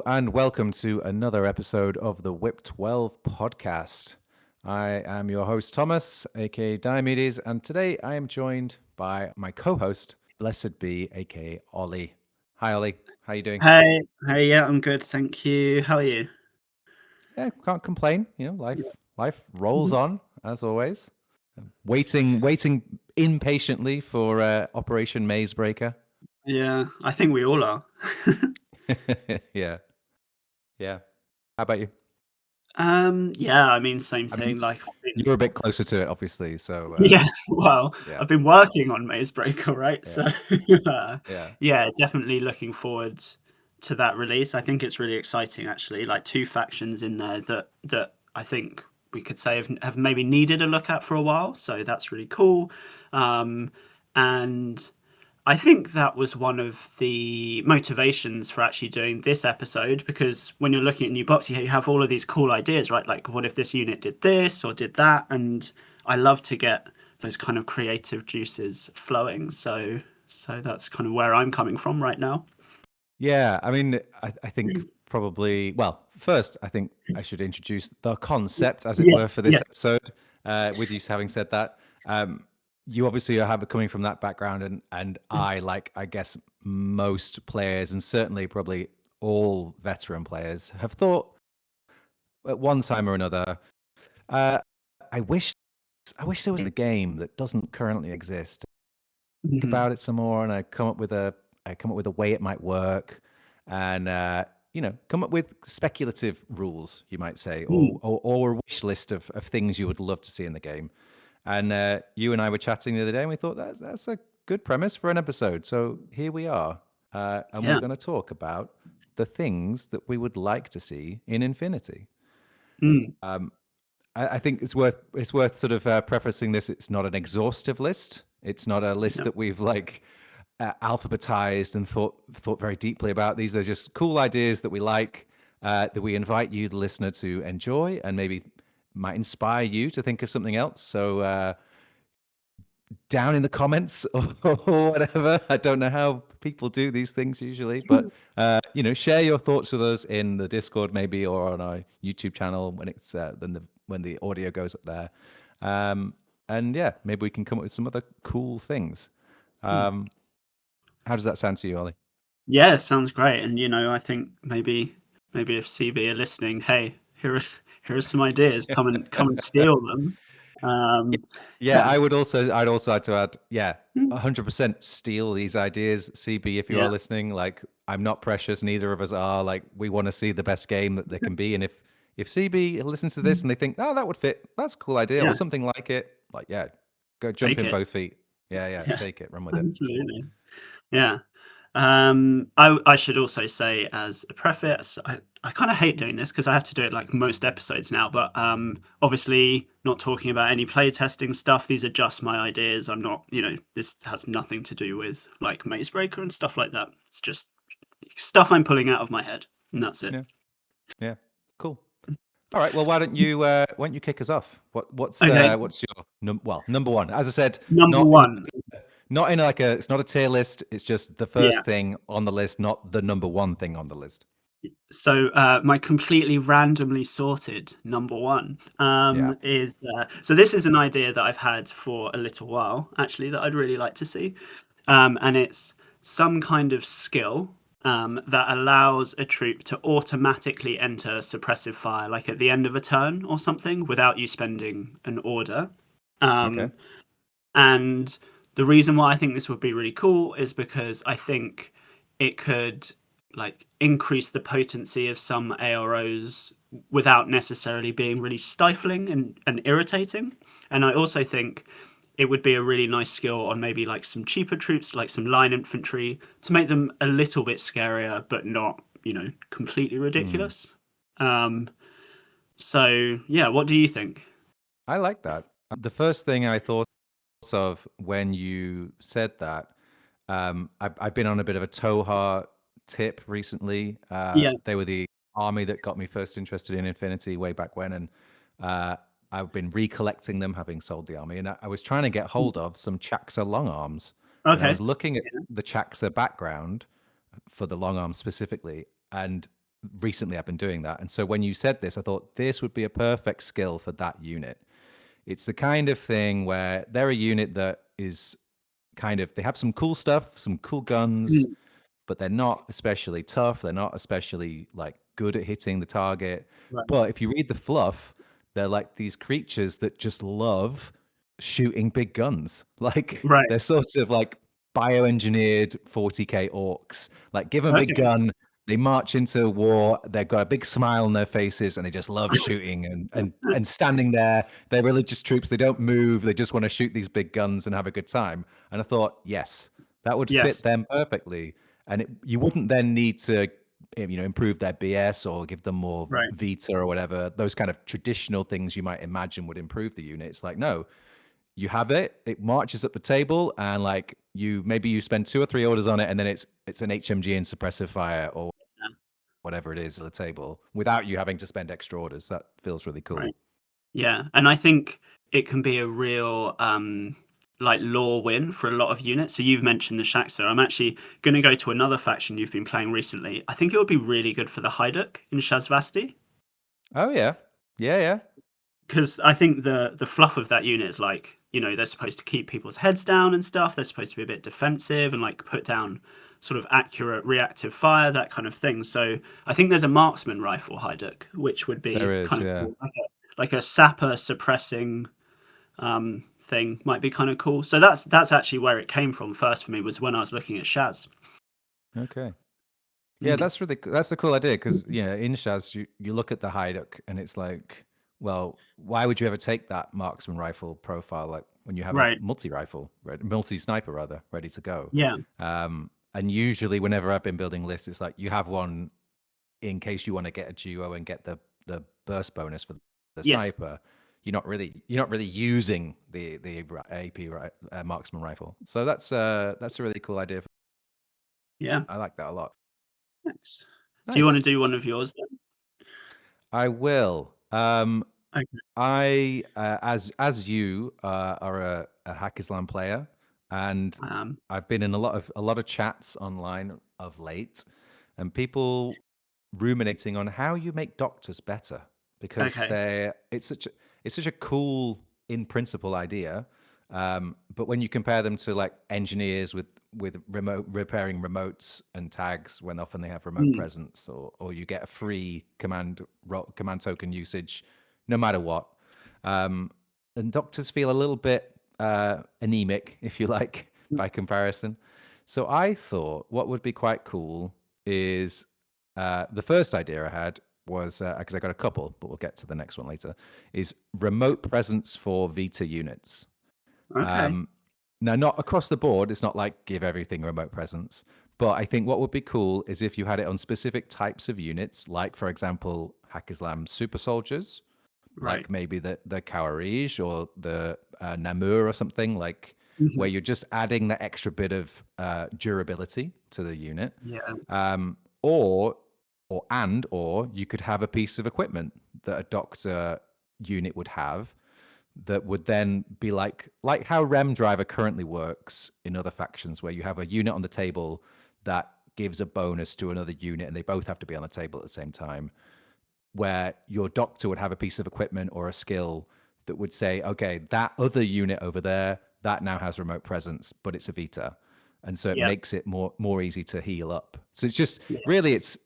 Hello and welcome to another episode of the Whip 12 podcast. I am your host Thomas, aka Diomedes, and today I am joined by my co-host, Blessed Be, aka Ollie. Hi Ollie, how you doing? Hey, yeah, I'm good, thank you. How are you? Yeah, can't complain. Life rolls Mhm. on as always. Waiting impatiently for Operation Mazebreaker. Yeah, I think we all are. Yeah, yeah. How about you? Yeah, I mean, same I mean, thing. Like, I've been, you're a bit closer to it, obviously. So yeah, well, yeah, I've been working on Mazebreaker, right? yeah, So, uh, yeah. yeah, definitely looking forward to that release. I think it's really exciting, actually. Like, two factions in there that I think we could say have maybe needed a look at for a while. So that's really cool. And I think that was one of the motivations for actually doing this episode because when you're looking at new box, you have all of these cool ideas, right? Like, what if this unit did this or did that? And I love to get those kind of creative juices flowing. So that's kind of where I'm coming from right now. Yeah, I mean, I think probably, well, first, I think I should introduce the concept, as it were, Yes, for this yes. episode. With you having said that, you obviously are coming from that background, and I, like, I guess most players, and certainly probably all veteran players, have thought at one time or another, uh, I wish, I wish there was a game that doesn't currently exist. Think Hmm. about it some more, and I come up with a way it might work, and come up with speculative rules, you might say, Mm, or a wish list of things you would love to see in the game. And you and I were chatting the other day, and we thought that's a good premise for an episode. So here we are, and we're yeah. going to talk about the things that we would like to see in Infinity. Mm, I think it's worth sort of prefacing this. It's not an exhaustive list. It's not a list yeah. that we've like alphabetized and thought very deeply about. These are just cool ideas that we like, that we invite you, the listener, to enjoy, and maybe might inspire you to think of something else. So down in the comments or whatever. I don't know how people do these things usually, but share your thoughts with us in the Discord maybe or on our YouTube channel when it's when the audio goes up there. Um, and yeah, maybe we can come up with some other cool things. Mm. Um, how does that sound to you, Ollie? Yeah, sounds great. And I think maybe if CB are listening, hey, here are some ideas. Come and steal them. Um, Yeah, yeah, I'd also like to add, yeah, 100% steal these ideas. CB, if you are yeah, listening, like, I'm not precious, neither of us are. Like, we want to see the best game that there can be. And if CB listens to this and they think, oh, that would fit, that's a cool idea, or yeah. something like it, like, yeah, go jump Take in it. both feet. Yeah, yeah, Yeah, take it, run with it. absolutely. Yeah. I should also say as a preface, I kind of hate doing this because I have to do it like most episodes now. But obviously, not talking about any playtesting stuff. These are just my ideas. I'm not, this has nothing to do with like Mazebreaker and stuff like that. It's just stuff I'm pulling out of my head, and that's it. Yeah, yeah, cool. All right, well, why don't you kick us off? Okay, What's your number one? As I said, number not in one. not in like a, it's not a tier list. It's just the Yeah. first thing on the list, not the number one thing on the list. So my completely randomly sorted number one Yeah. is so this is an idea that I've had for a little while actually that I'd really like to see, and it's some kind of skill that allows a troop to automatically enter suppressive fire, like at the end of a turn or something, without you spending an order. Okay. Um, and the reason why I think this would be really cool is because I think it could like increase the potency of some AROs without necessarily being really stifling and irritating. And I also think it would be a really nice skill on maybe like some cheaper troops, like some line infantry, to make them a little bit scarier, but not, completely Hmm. ridiculous. Um, so yeah, what do you think? I like that. The first thing I thought of when you said that, I've been on a bit of a Toha tip recently. Yeah. They were the army that got me first interested in Infinity way back when, and uh, I've been recollecting them, having sold the army, and I was trying to get hold of some Chaxa long arms, and I Okay. was looking at the Chaxa background for the long arms specifically, and recently I've been doing that. And so when you said this, I thought this would be a perfect skill for that unit. It's the kind of thing where they're a unit that is kind of, they have some cool stuff, some cool guns, Mm, but they're not especially tough. They're not especially like good at hitting the target. right. But if you read the fluff, they're like these creatures that just love shooting big guns. Like Right. they're sort of like bioengineered 40k orcs. Like give them a big Okay. gun, they march into war. They've got a big smile on their faces, and they just love shooting and standing there. They're religious troops. They don't move. They just want to shoot these big guns and have a good time. And I thought, yes, that would fit Yes. them perfectly. And you wouldn't then need to, improve their BS or give them more Right. Vita or whatever. Those kind of traditional things you might imagine would improve the unit. It's like, no, you have it, it marches up the table, and like maybe you spend 2 or 3 orders on it, and then it's an HMG and suppressive fire or Yeah. whatever it is at the table without you having to spend extra orders. That feels really cool. Right. Yeah, and I think it can be a real like lore win for a lot of units. So you've mentioned the Shaxter. I'm actually going to go to another faction you've been playing recently. I think it would be really good for the Hajduk in Shazvasti, Oh yeah, yeah. because I think the fluff of that unit is like, they're supposed to keep people's heads down and stuff. They're supposed to be a bit defensive and like put down sort of accurate reactive fire, that kind of thing. So I think there's a marksman rifle Hajduk, which would There be is, kind of yeah. cool. Like a sapper suppressing thing might be kind of cool. So that's actually where it came from first for me, was when I was looking at Shaz. Okay. Yeah, Mm. that's a cool idea, because in Shaz you look at the Hajduk and it's like, well, why would you ever take that marksman rifle profile like when you have a Right. multi sniper rather, ready to go? Yeah. And usually whenever I've been building lists, it's like you have one in case you want to get a duo and get the burst bonus for the Yes. sniper. You're not really using the AP marksman rifle. So that's a really cool idea. Yeah. I like that a lot. Thanks. Do you want to Nice. do one of yours then? I will. Okay. As you are a Hack Islam player, and I've been in a lot of chats online of late, and people ruminating on how you make doctors better, because Okay. it's such a cool in principle idea, but when you compare them to like engineers with remote repairing remotes and tags, when often they have remote Mm. presence, or you get a free command token usage no matter what, um, and doctors feel a little bit anemic, if you like, by comparison. So I thought what would be quite cool is, the first idea I had was, because I got a couple, but we'll get to the next one later, is remote presence for Vita units. Okay. Um, Now, not across the board. It's not like give everything remote presence. But I think what would be cool is if you had it on specific types of units, like, for example, Hack Islam super soldiers, Right. like maybe the Kawarij or the Namur or something, like Mhm. where you're just adding that extra bit of durability to the unit. Yeah. Um, or you could have a piece of equipment that a doctor unit would have that would then be like how Rem Driver currently works in other factions, where you have a unit on the table that gives a bonus to another unit, and they both have to be on the table at the same time. Where your doctor would have a piece of equipment or a skill that would say, okay, that other unit over there that now has remote presence, but it's a Vita, and so it Yeah. makes it more easy to heal up. So it's just Yeah. really it.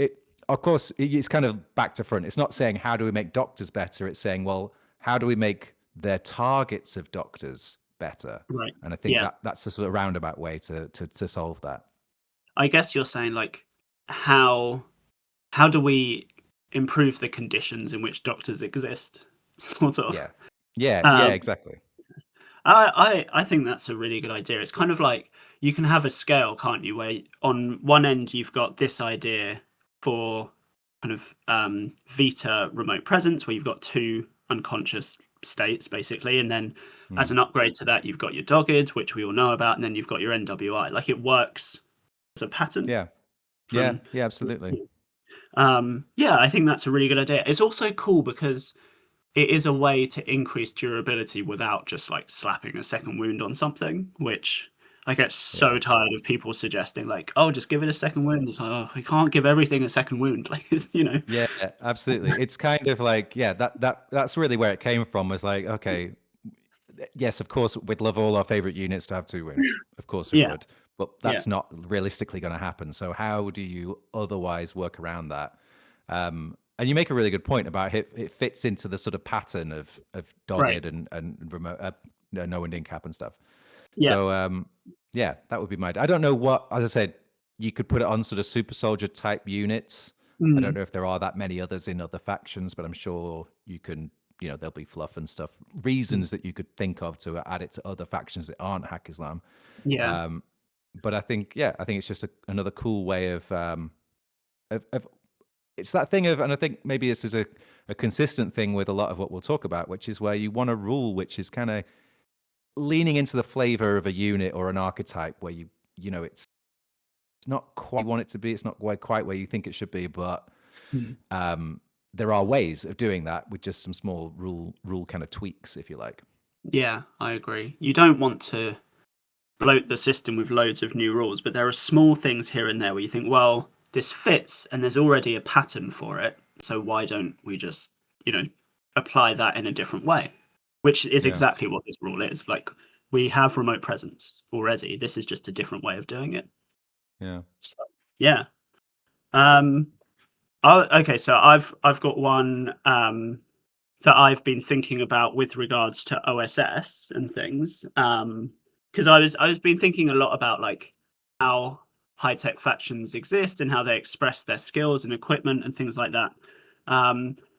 Of course, it's kind of back to front. It's not saying how do we make doctors better. It's saying, well, how do we make their targets of doctors better? Right. And I think Yeah. that's a sort of roundabout way to solve that. I guess you're saying like how how do we improve the conditions in which doctors exist? Sort of. Yeah, yeah, Um, exactly. I think that's a really good idea. It's kind of like you can have a scale, can't you? Where on one end you've got this idea for kind of Vita remote presence, where you've got two unconscious states basically, and then as Hmm. an upgrade to that, you've got your dogged, which we all know about, and then you've got your NWI. Like it works as a pattern Yeah, yeah, from. yeah, absolutely. Yeah, I think that's a really good idea. It's also cool because it is a way to increase durability without just like slapping a second wound on something, which I get Yeah. so tired of people suggesting like, "Oh, just give it a second wound." It's like, oh, we can't give everything a second wound. Like, Yeah, absolutely. It's kind of like, yeah, that's really where it came from, was like, okay, yes, of course, we'd love all our favorite units to have 2 wounds. Of course we Yeah, would, but yeah, that's not realistically going to happen. So how do you otherwise work around that? And you make a really good point about it fits into the sort of pattern of right, dogged and remote, no and incap and stuff. yeah, So yeah, that would be my. I don't know what, as I said, you could put it on sort of super soldier type units. I don't mm, know if there are that many others in other factions, but I'm sure you can. There'll be fluff and stuff, mm, reasons that you could think of to add it to other factions that aren't Hack Islam. yeah, Um, but I think, yeah, I think it's just another cool way of it's that thing of, and I think maybe this is a consistent thing with a lot of what we'll talk about, which is where you want a rule which is kind of leaning into the flavor of a unit or an archetype where it's not quite what you want it to be, it's not quite where you think it should be, but mm. um, there are ways of doing that with just some small rule kind of tweaks, if you like. Yeah, I agree. You don't want to bloat the system with loads of new rules, but there are small things here and there where you think, well, this fits and there's already a pattern for it. So why don't we just, you know, apply that in a different way? Which is Yeah, exactly what this rule is. Like, we have remote presence already. This is just a different way of doing it. yeah. So, yeah. Um, okay, so I've got one that I've been thinking about with regards to OSS and things. Because I was been thinking a lot about like how high tech factions exist and how they express their skills and equipment and things like that.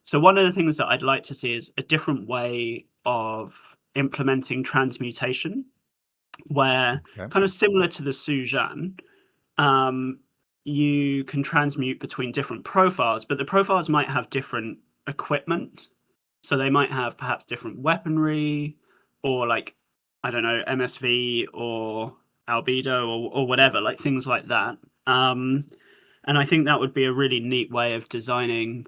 So one of the things that I'd like to see is a different way of implementing transmutation, where Okay. kind of similar to the Sujan, um, you can transmute between different profiles, but the profiles might have different equipment. So they might have perhaps different weaponry, or like, I don't know, MSV or albedo or whatever, like things like that. And I think that would be a really neat way of designing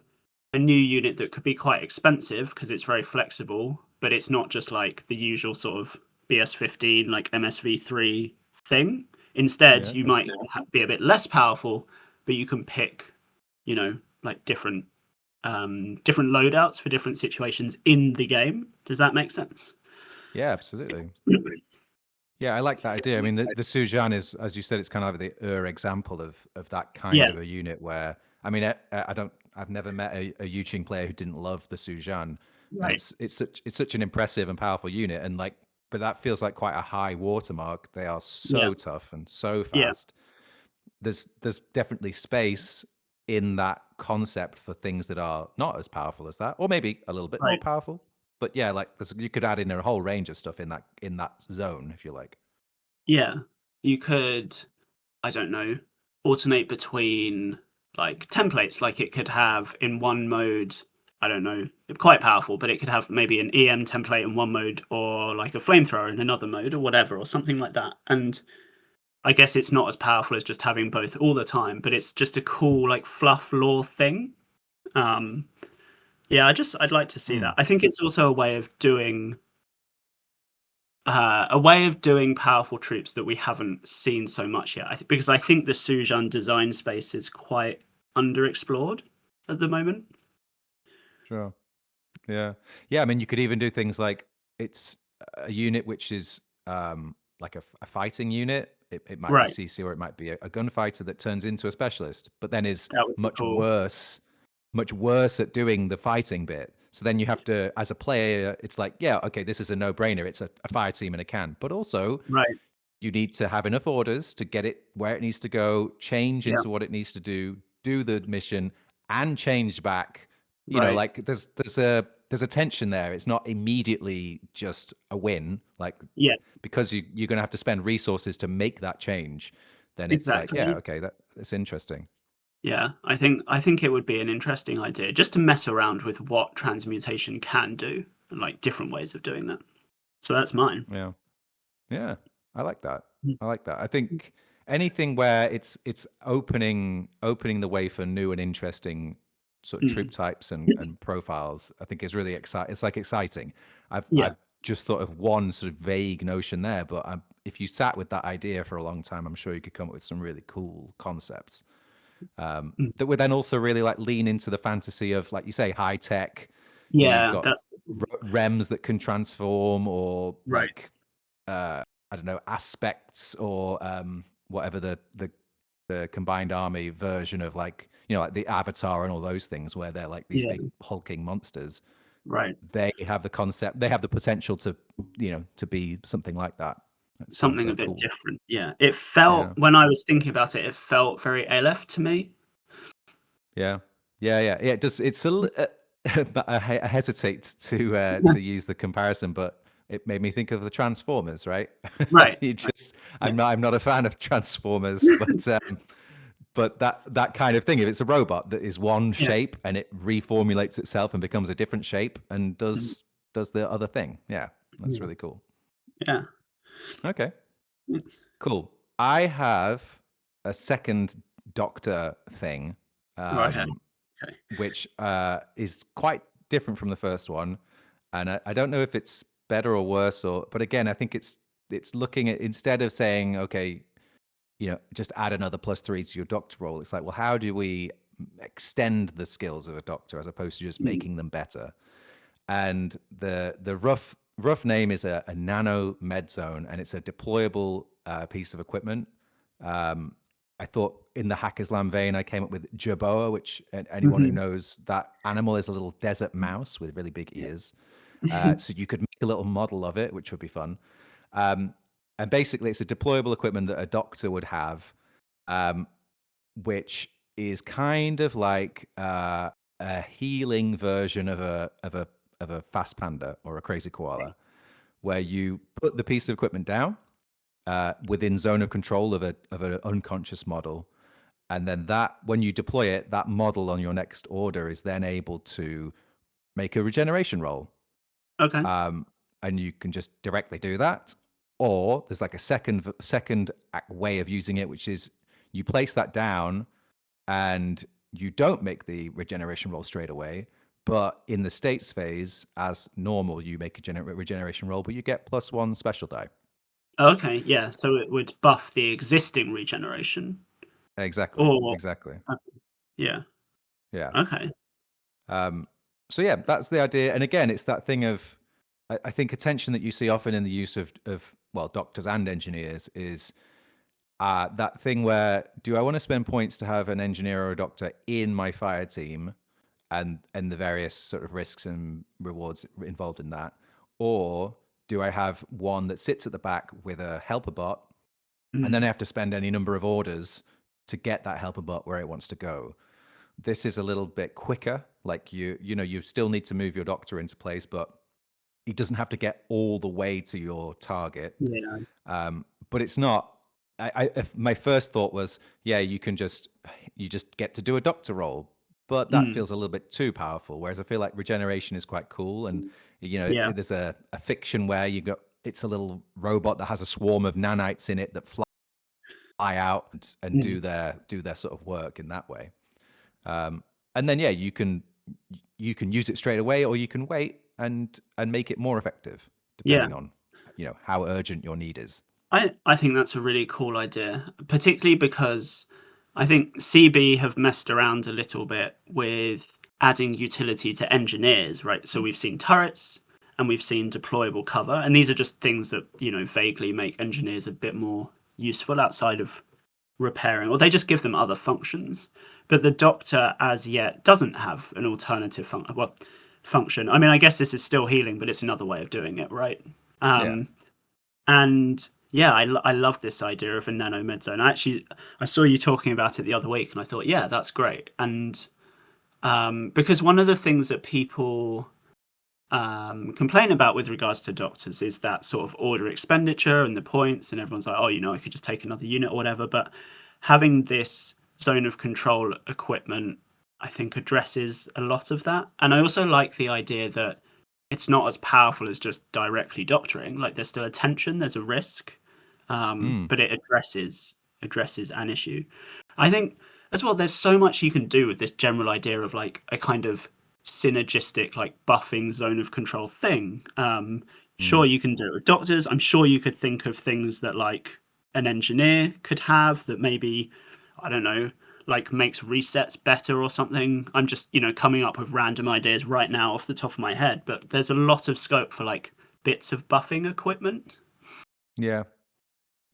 a new unit that could be quite expensive because it's very flexible, but it's not just like the usual sort of BS15 like MSV3 thing. Instead, Yeah. you Okay. might be a bit less powerful, but you can pick, like different loadouts for different situations in the game. Does that make sense? Yeah, absolutely. Yeah, I like that idea. I mean, the Sujan is, as you said, it's kind of the example of that kind Yeah, of a unit where, I mean, I've never met a Yuching player who didn't love the Sujan, and right. it's such an impressive and powerful unit, and like, but that feels like quite a high watermark. They are Yeah, so tough and so yeah, fast. There's definitely space in that concept for things that are not as powerful as that, or maybe a little bit more right. powerful. But yeah, like you could add in a whole range of stuff in that zone if you like. Yeah. You could, I don't know, alternate between like templates. Like it could have in one mode, I don't know, quite powerful, but it could have maybe an EM template in one mode or like a flamethrower in another mode or whatever, or something like that. And I guess it's not as powerful as just having both all the time, but it's just a cool like fluff lore thing. Um, yeah, I'd like to see Hmm. that. I think it's also a way of doing powerful troops that we haven't seen so much yet. Because I think the Sujan design space is quite underexplored at the moment. Sure. Yeah. Yeah. I mean, you could even do things like it's a unit which is like a fighting unit. It might be Right. CC or it might be a gunfighter that turns into a specialist, but then is That would be cool. much worse at doing the fighting bit. So then you have to, as a player, it's like, yeah, okay, this is a no-brainer. It's a fire team in a can. But also, Right. you need to have enough orders to get it where it needs to go, change Yeah. into what it needs to do the mission, and change back. Right. Like there's a tension there. It's not immediately just a win. Like Yeah. because you're going to have to spend resources to make that change. Then it's like, yeah, Exactly. okay, that's interesting. Yeah. I think it would be an interesting idea just to mess around with what transmutation can do and like different ways of doing that. So that's mine. Yeah, yeah, I like that. Mm. I like that. I think anything where it's opening the way for new and interesting sort of troop Mm. types and profiles, I think is really exciting. It's like exciting. I've Yeah. I've just thought of one sort of vague notion there, but if you sat with that idea for a long time, I'm sure you could come up with some really cool concepts Mm. that would then also really like lean into the fantasy of, like you say, high tech. You've Yeah, got that's rems that can transform, or right. like I don't know, aspects, or whatever the combined army version of, like, like the Avatar and all those things, where they're like these Yeah, big hulking monsters. right. They have the concept, they have the potential to, to be something like that. That sounds Something so a bit cool. different. Yeah, it felt Yeah. when I was thinking about it, it felt very Aleph to me. Yeah. Yeah. It does. It's but I hesitate to use the comparison, but it made me think of the Transformers, right? Right. You just, Yeah. I'm not a fan of Transformers, but that kind of thing. If it's a robot that is one Yeah. shape and it reformulates itself and becomes a different shape and Mm. does the other thing, yeah, that's Yeah. really cool. Yeah. Okay, Yes. cool. I have a second Doctor thing. Right. Okay. Um, Okay. which is quite different from the first one, and I don't know if it's better or worse, but again, I think it's looking at, instead of saying, okay, just add another +3 to your doctor role, it's like, well, how do we extend the skills of a doctor as opposed to just Mm. making them better? And the rough name is a nano med zone, and it's a deployable piece of equipment. I thought in the Hackislam vein, I came up with Jerboa, which anyone who Mhm. knows that animal is a little desert mouse with really big Yeah. ears. So you could make a little model of it, which would be fun. Um, and basically, it's a deployable equipment that a doctor would have, um, which is kind of like a healing version of a fast panda or a crazy koala, where you put the piece of equipment down within zone of control of an unconscious model, and then that, when you deploy it, that model on your next order is then able to make a regeneration roll. Okay. And you can just directly do that, or there's like a second way of using it, which is you place that down and you don't make the regeneration roll straight away, but in the states phase, as normal, you make a regeneration roll, but you get +1 special die. Okay. Yeah. So it would buff the existing regeneration, Exactly, or exactly. uh, yeah. Yeah. Okay. Um, so yeah, that's the idea. And again, it's that thing of, I think, attention that you see often in the use of well, doctors and engineers is that thing where, do I want to spend points to have an engineer or a doctor in my fire team, and the various sort of risks and rewards involved in that, or do I have one that sits at the back with a helper bot, and then Mm. I have to spend any number of orders to get that helper bot where it wants to go? This is a little bit quicker. Like, you still need to move your doctor into place, but he doesn't have to get all the way to your target. Yeah. But it's not. My first thought was, yeah, you just get to do a doctor role, but that Mm. feels a little bit too powerful. Whereas I feel like regeneration is quite cool, and Yeah. there's a fiction where it's a little robot that has a swarm of nanites in it that fly out and Mm. do their sort of work in that way. And then, yeah, you can use it straight away, or you can wait and make it more effective, Yeah. depending on how urgent your need is. I think that's a really cool idea, particularly because I think CB have messed around a little bit with adding utility to engineers, right? So we've seen turrets and we've seen deployable cover, and these are just things that, vaguely make engineers a bit more useful outside of repairing, or they just give them other functions. But the Doctor, as yet, doesn't have an alternative function. I mean, I guess this is still healing, but it's another way of doing it, right? Yeah. And yeah, I love this idea of a nano med zone. I saw you talking about it the other week, and I thought, yeah, that's great. And because one of the things that people complain about with regards to doctors is that sort of order expenditure and the points, and everyone's like, oh, I could just take another unit or whatever. But having this zone of control equipment, I think, addresses a lot of that. And I also like the idea that it's not as powerful as just directly doctoring. Like, there's still a tension, there's a risk, Mm. but it addresses an issue. I think as well, there's so much you can do with this general idea of like a kind of synergistic, like buffing zone of control thing. Sure, you can do it with doctors. I'm sure you could think of things that like an engineer could have that maybe, I don't know, like makes resets better or something. I'm just, coming up with random ideas right now off the top of my head, but there's a lot of scope for like bits of buffing equipment. Yeah.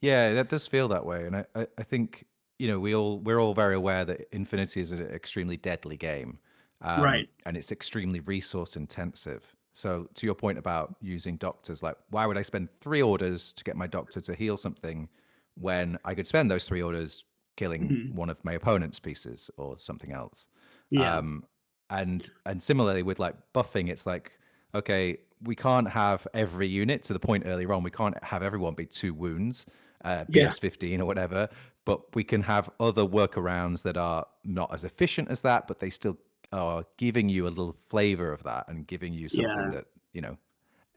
Yeah, that does feel that way. And I think, we're all very aware that Infinity is an extremely deadly game. Right. And it's extremely resource intensive. So to your point about using doctors, like why would I spend 3 orders to get my doctor to heal something when I could spend those 3 orders killing Mhm. one of my opponent's pieces or something else? Yeah. Um, and similarly with like buffing, it's like, okay, we can't have every unit to the point earlier on. We can't have everyone be 2 wounds, Yeah. BS15 or whatever, but we can have other workarounds that are not as efficient as that, but they still are giving you a little flavor of that and giving you something Yeah. that,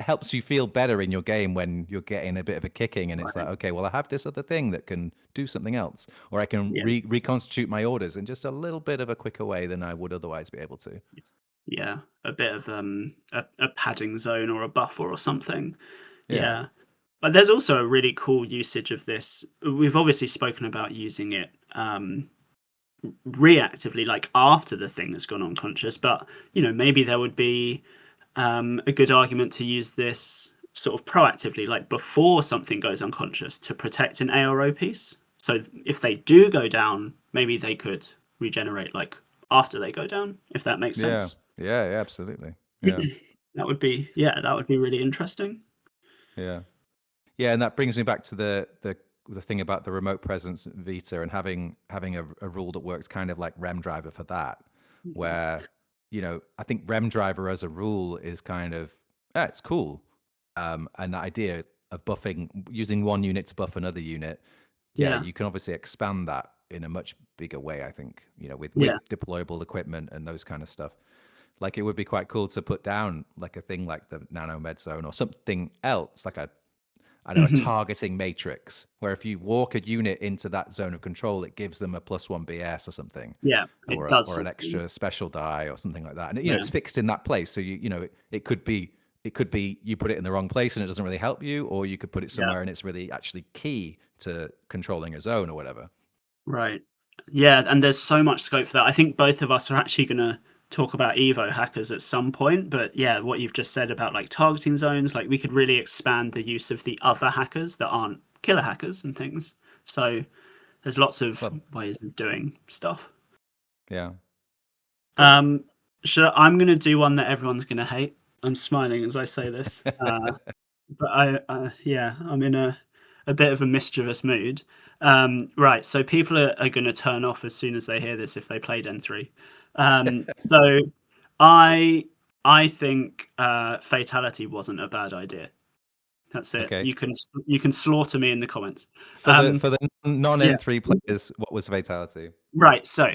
helps you feel better in your game when you're getting a bit of a kicking and it's like, Right. okay, well, I have this other thing that can do something else, or I can Yeah. reconstitute my orders in just a little bit of a quicker way than I would otherwise be able to. Yeah. A bit of a padding zone or a buffer or something. Yeah. Yeah. But there's also a really cool usage of this. We've obviously spoken about using it reactively, like after the thing has gone unconscious, but maybe there would be a good argument to use this sort of proactively, like before something goes unconscious, to protect an ARO piece. So if they do go down, maybe they could regenerate like after they go down, if that makes Yeah. sense. Yeah. Yeah. Absolutely. Yeah. That would be really interesting. Yeah. Yeah, and that brings me back to the thing about the remote presence Vita and having a rule that works kind of like Rem Driver for that, Mhm. where I think Rem Driver as a rule is kind of it's cool, and the idea of buffing using one unit to buff another unit, yeah, Yeah, you can obviously expand that in a much bigger way. I think with yeah, deployable equipment and those kind of stuff. Like it would be quite cool to put down like a thing like the Nano Med Zone or something else, like I know, a mhm, targeting matrix where if you walk a unit into that zone of control, it gives them a +1 BS or something, yeah. It does or an something. extra special die or something like that. And Yeah, it's fixed in that place. So it could be you put it in the wrong place and it doesn't really help you, or you could put it yeah. somewhere and it's really actually key to controlling a zone or whatever. Right. Yeah, and there's so much scope for that. I think both of us are actually going to talk about Evo hackers at some point, but yeah, what you've just said about like targeting zones, like we could really expand the use of the other hackers that aren't killer hackers and things. So there's lots of Well, ways of doing stuff. yeah, cool. Um, I'm going to do one that everyone's going to hate. I'm smiling as I say this. But yeah, I'm in a bit of a mischievous mood. Right, so people are going to turn off as soon as they hear this if they played N3. So I I think fatality wasn't a bad idea. That's it. Okay. You can slaughter me in the comments. For the Um, for the non yeah. N3 players, what was fatality? Right. So,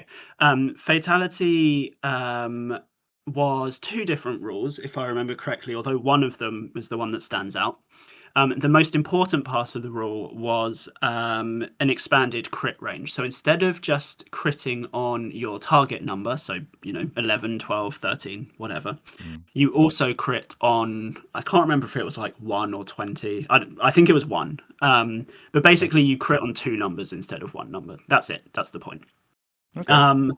fatality was two different rules, if I remember correctly, although one of them was the one that stands out. The most important part of the rule was an expanded crit range. So instead of just critting on your target number, so 11, 12, 13, whatever, Mm. you also crit on, I can't remember if it was like 1 or 20. I think it was 1. But Okay. basically, you crit on 2 numbers instead of 1 number. That's it. That's the point. Okay. Um,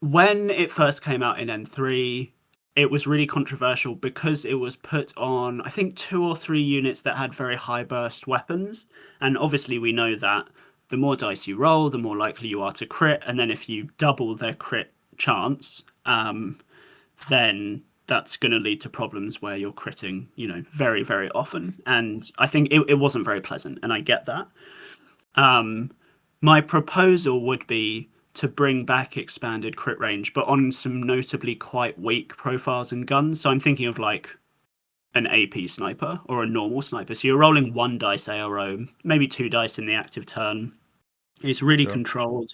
when it first came out in N3, it was really controversial because it was put on, I think, 2 or 3 units that had very high burst weapons. And obviously, we know that the more dice you roll, the more likely you are to crit. And then if you double their crit chance, then that's going to lead to problems where you're critting, very, very often. And I think it wasn't very pleasant. And I get that. Um, my proposal would be to bring back expanded crit range, but on some notably quite weak profiles and guns. So I'm thinking of like an AP sniper or a normal sniper. So you're rolling 1 dice ARO, maybe 2 dice in the active turn. It's really Sure. controlled.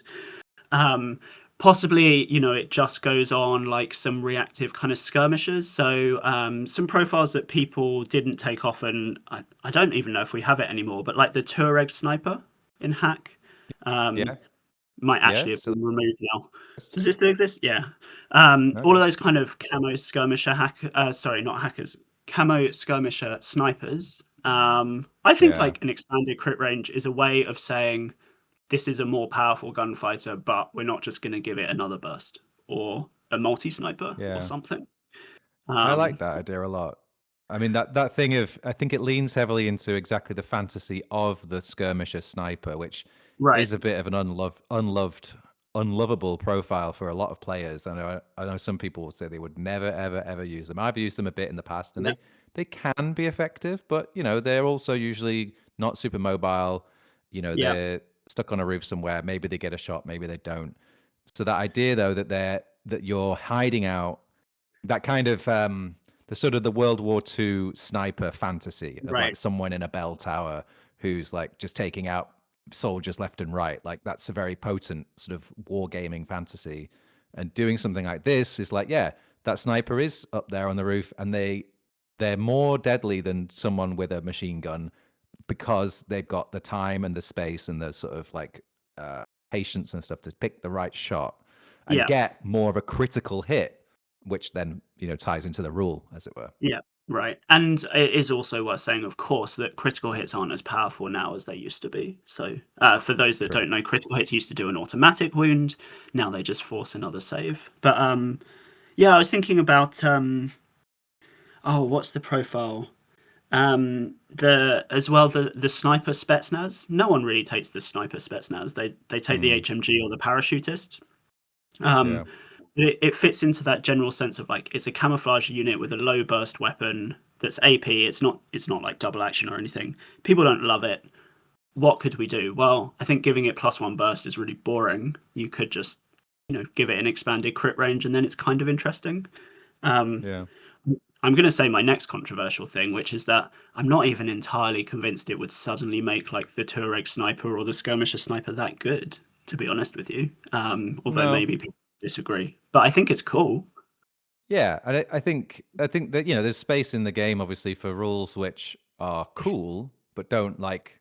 Um, Possibly, it just goes on like some reactive kind of skirmishes. So some profiles that people didn't take off, and I don't even know if we have it anymore, but like the Tuareg sniper in hack. Um, Yeah. might Yeah. actually have Still been removed now. Does exists. it still exist? Yeah. All Okay. of those kind of camo skirmisher sorry, not hackers. camo skirmisher snipers, I think Yeah. like an expanded crit range is a way of saying this is a more powerful gunfighter, but we're not just going to give it another burst or a multi sniper or Yeah. something. I like Um, that idea a lot. I mean that thing of I think it leans heavily into exactly the fantasy of the skirmisher sniper, which right. is a bit of an unlovable profile for a lot of players. I know some people will say they would never ever use them. I've used them a bit in the past, and Yeah. they can be effective, but they're also usually not super mobile. Yeah. They're stuck on a roof somewhere. Maybe they get a shot, maybe they don't. So that idea though that you're hiding out, that kind of the sort of the World War II sniper fantasy of like Right. someone in a bell tower who's like just taking out soldiers left and right. Like that's a very potent sort of wargaming fantasy. And doing something like this is like, yeah, that sniper is up there on the roof, and they're more deadly than someone with a machine gun because they've got the time and the space and the sort of like patience and stuff to pick the right shot and Yeah. get more of a critical hit, which then ties into the rule, as it were. Yeah. Right. And it is also worth saying, of course, that critical hits aren't as powerful now as they used to be. So, for those that True. don't know, critical hits used to do an automatic wound. Now they just force another save. But yeah, I was thinking about oh, what's the profile? The sniper Spetsnaz. No one really takes the sniper Spetsnaz. They take the HMG or the parachutist. Yeah. It fits into that general sense of like it's a camouflage unit with a low burst weapon that's AP. It's not like double action or anything. People don't love it. What could we do? Well, I think giving it +1 burst is really boring. You could just give it an expanded crit range, and then it's kind of interesting. Um, Yeah. I'm going to say my next controversial thing, which is that I'm not even entirely convinced it would suddenly make like the Tuareg sniper or the skirmisher sniper that good, to be honest with you. Although No. maybe people disagree, but I think it's cool. Yeah, and I think that there's space in the game obviously for rules which are cool but don't like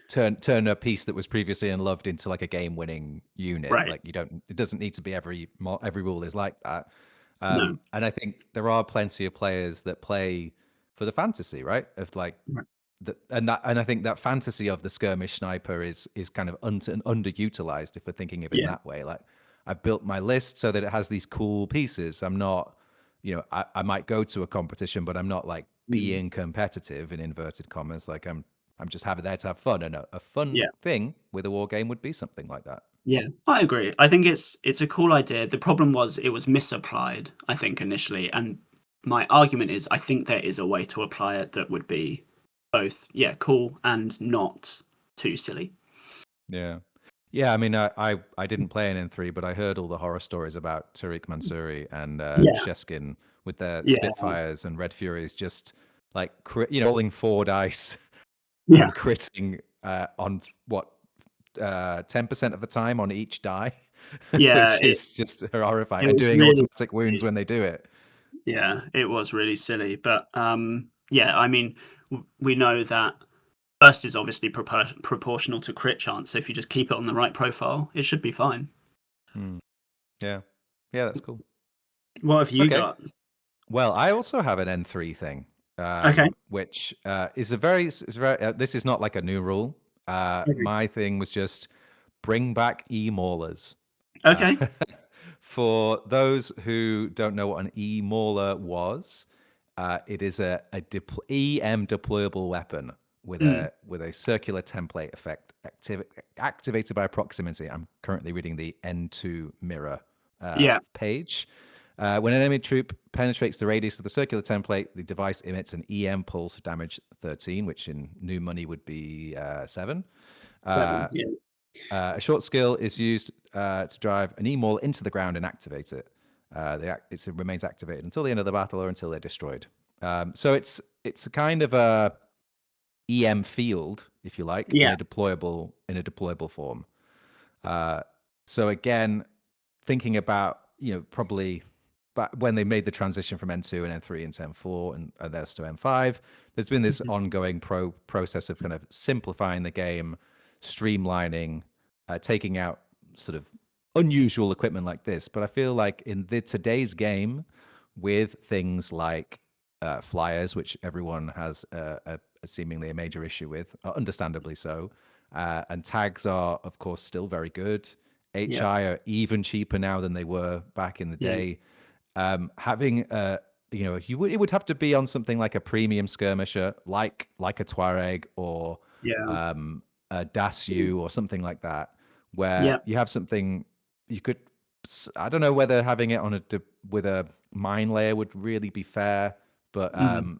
turn a piece that was previously unloved into like a game-winning unit. Right. Like it doesn't need to be every rule is like that. No. And I think there are plenty of players that play for the fantasy, right? Of like Right. and I think that fantasy of the skirmish sniper is kind of underutilized if we're thinking of it in Yeah. that way. Like I've built my list so that it has these cool pieces. I'm not, I might go to a competition, but I'm not like Mm. being competitive in inverted commas. Like I'm just having there to have fun, and a fun Yeah. thing with a war game would be something like that. Yeah, I agree. I think it's a cool idea. The problem was it was misapplied, I think, initially. And my argument is I think there is a way to apply it that would be both, yeah, cool and not too silly. Yeah. Yeah, I mean, I didn't play an N3, but I heard all the horror stories about Tariq Mansouri and Yeah, Sheskin with their yeah, Spitfires and Red Furies, just like rolling 4 dice yeah, and critting on what 10% of the time on each die, yeah. which is just horrifying, It and was doing really, automatic wounds when they do it. yeah, it was really silly. But yeah, I mean, we know that burst is obviously proportional to crit chance. So if you just keep it on the right profile, it should be fine. Hmm. Yeah, yeah, that's cool. What have you Okay. got? Well, I also have an N3 thing, Okay. which is a very, this is not like a new rule. Okay. My thing was just bring back e-maulers. Okay. For those who don't know what an e-mauler was, it is a EM deployable weapon with Mm. a circular template effect activated by proximity. I'm currently reading the N2 mirror Yeah. page. When an enemy troop penetrates the radius of the circular template, the device emits an EM pulse of damage 13, which in new money would be 7. 7. Yeah. A short skill is used to drive an E-maul into the ground and activate it. It remains activated until the end of the battle or until they're destroyed. So it's a kind of a EM field, if you like, in Yeah. a deployable form. So again, thinking about probably back when they made the transition from N2 and N3 into M4 and there's to M5, there's been this ongoing process of kind of simplifying the game, streamlining, taking out sort of unusual equipment like this. But I feel like in today's game, with things like flyers, which everyone has a seemingly a major issue with, understandably so. And tags are, of course, still very good. Yeah. HI are even cheaper now than they were back in the Yeah. day. Having it would have to be on something like a premium skirmisher, like a Tuareg or Yeah. a Dasu or something like that, where Yeah. you have something you could. I don't know whether having it on with a mine layer would really be fair, but Mhm.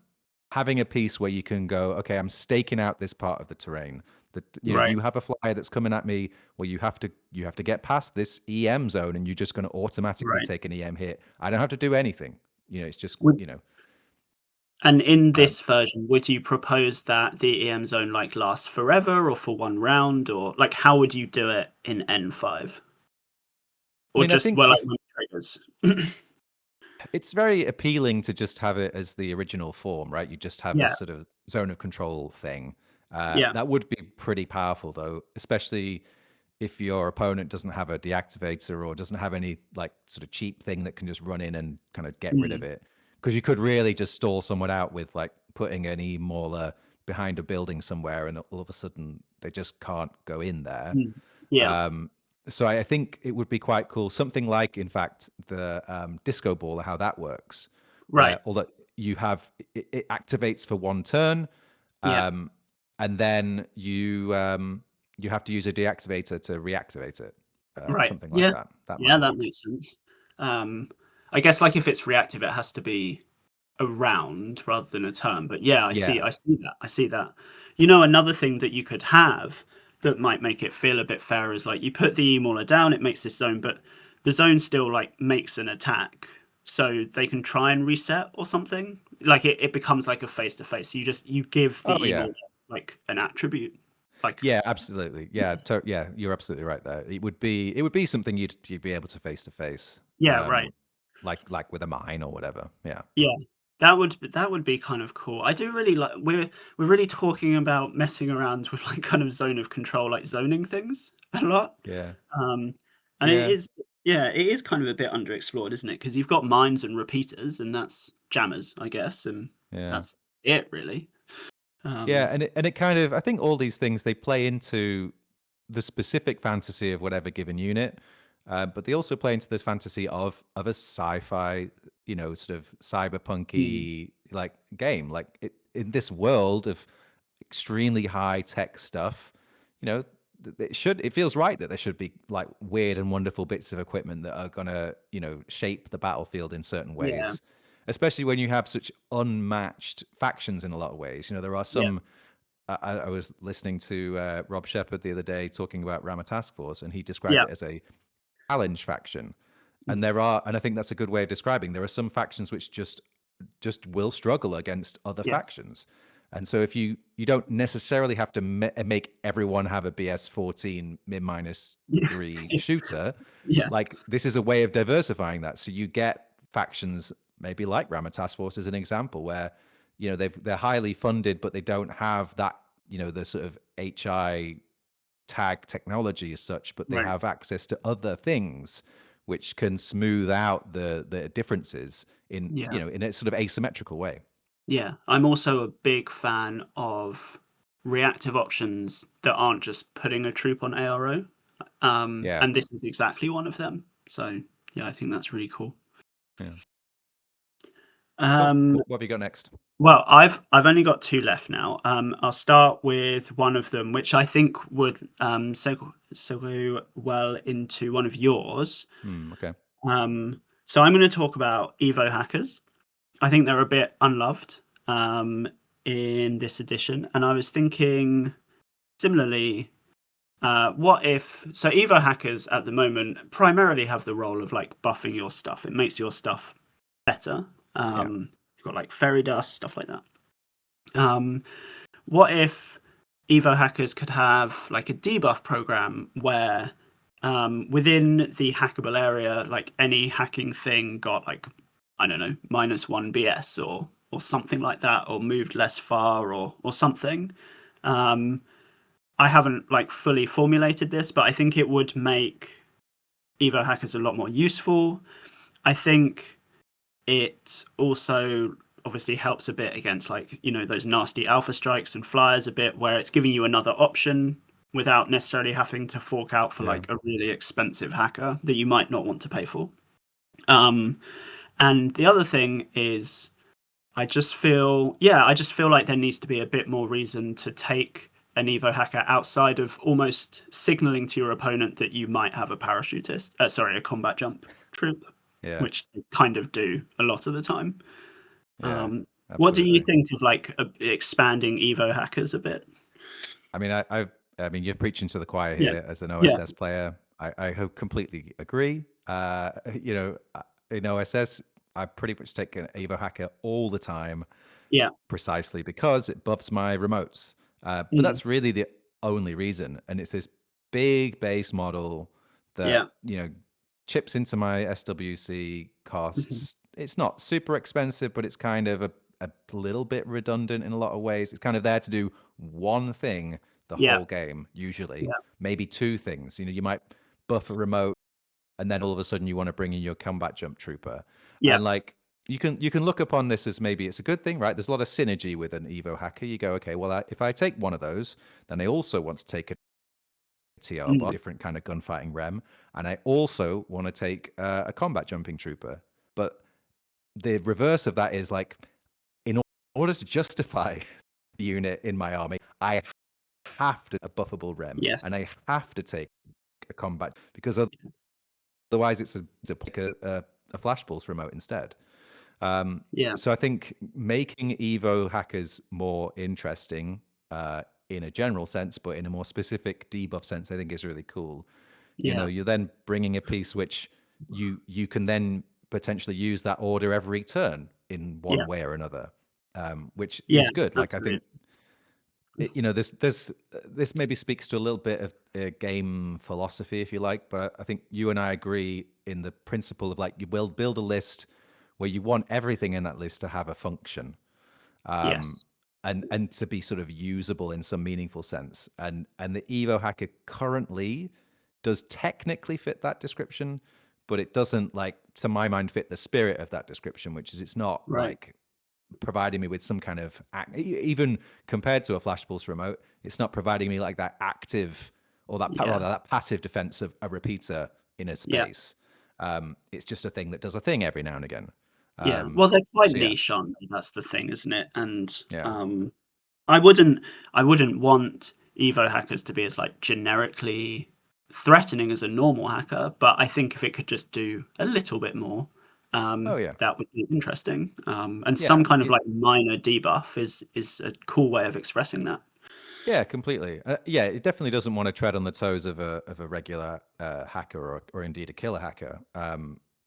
having a piece where you can go, okay, I'm staking out this part of the terrain. That Right. you have a flyer that's coming at me, where you have to get past this EM zone, and you're just going to automatically Right. take an EM hit. I don't have to do anything. It's just Would And in um, this version, would you propose that the EM zone like lasts forever or for one round, or like how would you do it in N5? I Or mean, I just think well like if when it triggers? it's very appealing to just have it as the original form, right? You just have Yeah. this sort of zone of control thing. Yeah. That would be pretty powerful, though, especially if your opponent doesn't have a deactivator or doesn't have any like sort of cheap thing that can just run in and kind of get rid of Mm. it. Because you could really just stall someone out with like putting an E-mauler behind a building somewhere, and all of a sudden they just can't go in there. Mm. Yeah. Um, so I think it would be quite cool. Something like, in fact, the disco ball, how that works, Right. where although it activates for one turn, Yeah. um, and then you have to use a deactivator to reactivate it, Right. something like Yeah. that. That Yeah, might that work. makes sense. Um, I guess like if it's reactive, it has to be a round rather than a turn. But yeah, Yeah. I see that. I see that. You know, another thing that you could have that might make it feel a bit fair is like you put the E-mauler down, it makes this zone, but the zone still like makes an attack. So they can try and reset or something. Like it becomes like a face to face. You give Oh the yeah. E-mauler like an attribute. Like Yeah, absolutely. Yeah, yeah, you're absolutely right there. It would be something you'd be able to face, yeah, right. like with a mine or whatever. Yeah. Yeah, that would be kind of cool. I do really like we're really talking about messing around with like kind of zone of control, like zoning things a lot. Yeah. Um, and it Yeah. is yeah, it is kind of a bit underexplored, isn't it? Because you've got mines and repeaters, and that's jammers, I guess, and Yeah. that's it really. Yeah, Um, and it kind of I think all these things they play into the specific fantasy of whatever given unit, but they also play into this fantasy of a sci-fi, sort of mm, cyberpunky like game, like in this world of extremely high tech stuff. You know, it feels right that there should be like weird and wonderful bits of equipment that are gonna shape the battlefield in certain yeah, ways, especially when you have such unmatched factions in a lot of ways. There are yeah, some. I was listening to Rob Shepard the other day talking about Rama Task Force, and he described yeah, it as a challenge faction. And mm, and I think that's a good way of describing. There are some factions which just will struggle against other yes, factions. And so if you don't necessarily have to make everyone have a BS14 min minus yeah, 3 shooter, yeah, like this is a way of diversifying that. So you get factions maybe like Rama Task Force as an example, where they're highly funded, but they don't have that the sort of HI tag technology as such, but they right, have access to other things which can smooth out the differences in yeah. in a sort of asymmetrical way. Yeah, I'm also a big fan of reactive options that aren't just putting a troop on ARO. Yeah. And this is exactly one of them. So yeah, I think that's really cool. Yeah. Cool. Um, What have you got next? well, I've only got two left now. I'll start with one of them, which I think would segue well into one of yours. Okay. So I'm going to talk about Evo hackers. I think they're a bit unloved in this edition, and I was thinking similarly. What if so? Evo hackers at the moment primarily have the role of like buffing your stuff. It makes your stuff better. Yeah. You've got like fairy dust stuff like that. Um, what if Evo hackers could have like a debuff program where within the hackable area, like any hacking thing got like I don't know -1 BS or something like that, or moved less far or something. Um, I haven't like fully formulated this, but I think it would make Evo hackers a lot more useful. I think it also obviously helps a bit against like, you know, those nasty alpha strikes and flyers a bit, where it's giving you another option without necessarily having to fork out for Yeah. like a really expensive hacker that you might not want to pay for. Um, and the other thing is, I just feel like there needs to be a bit more reason to take an Evo hacker outside of almost signaling to your opponent that you might have a parachutist, a combat jump troop, Yeah. which they kind of do a lot of the time. Yeah. What do you Absolutely. think of like expanding Evo hackers a bit? I mean, I mean, you're preaching to the choir Yeah, here as an yeah, OSS player. Completely agree. You know, in OSS, I pretty much take an Evo hacker all the time, yeah, precisely because it buffs my remotes. But mm, that's really the only reason. And it's this big base model that, yeah, you know, chips into my SWC mhm, costs. It's not super expensive, but it's kind of a little bit redundant in a lot of ways. It's kind of there to do one thing the yeah, whole game, usually, yeah, maybe two things. You know, you might buff a remote and then all of a sudden you want to bring in your combat jump trooper. yeah, And like you can look upon this as maybe it's a good thing, right? There's a lot of synergy with an Evo hacker. You go, okay, well, if I take one of those, then I also want to take a TR bot, mm, different kind of gunfighting rem, and I also want to take a combat jumping trooper. But the reverse of that is like, in order to justify the unit in my army, I have to a buffable rem, yes, and I have to take a combat because yes, otherwise it's a flash pulse remote instead. Um, yeah, so I think making Evo hackers more interesting in a general sense, but in a more specific debuff sense, I think is really cool. You know, yeah, you're then bringing a piece which you can then potentially use that order every turn in yeah, one way or another, which yeah, is good. Like I think absolutely. you know, this maybe speaks to a little bit of game philosophy, if you like. But I think you and I agree in the principle of like you will build a list where you want everything in that list to have a function, um, Yes, and to be sort of usable in some meaningful sense. And the Evo hacker currently does technically fit that description, but it doesn't, like, to my mind, fit the spirit of that description, which is it's not right. like providing me with some kind of even compared to a flash pulse remote, it's not providing me like that active or that Yeah, rather that passive defense of a repeater in a yeah, space. It's just a thing that does a thing every now and again. yeah. Well, they're quite So yeah, niche, aren't they? That's the thing, isn't it? And yeah. I wouldn't, I wouldn't want Evo hackers to be as like generically threatening as a normal hacker, but I think if it could just do a little bit more, Oh yeah, that would be interesting. And yeah. some kind of like minor debuff is a cool way of expressing that. Yeah, completely. Yeah, it definitely doesn't want to tread on the toes of a regular hacker or indeed a killer hacker.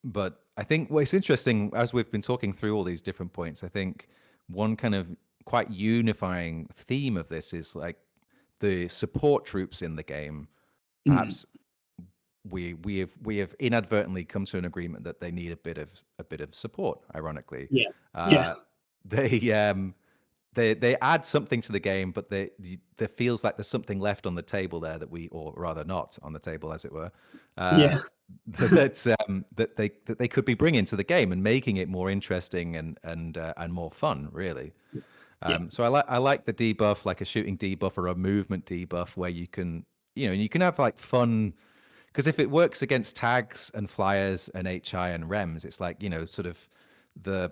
But I think what's interesting as we've been talking through all these different points, I think one kind of quite unifying theme of this is like the support troops in the game. Mm, Perhaps we have inadvertently come to an agreement that they need a bit of support. Ironically, yeah, yeah, uh, they they add something to the game, but there feels like there's something left on the table there that or rather not on the table, as it were, uh, yeah, that they could be bringing to the game and making it more interesting and more fun, really. yeah, So I like the debuff, like a shooting debuff or a movement debuff, where you can you can have like fun. Because if it works against tags and flyers and HI and REMs, it's like, sort of the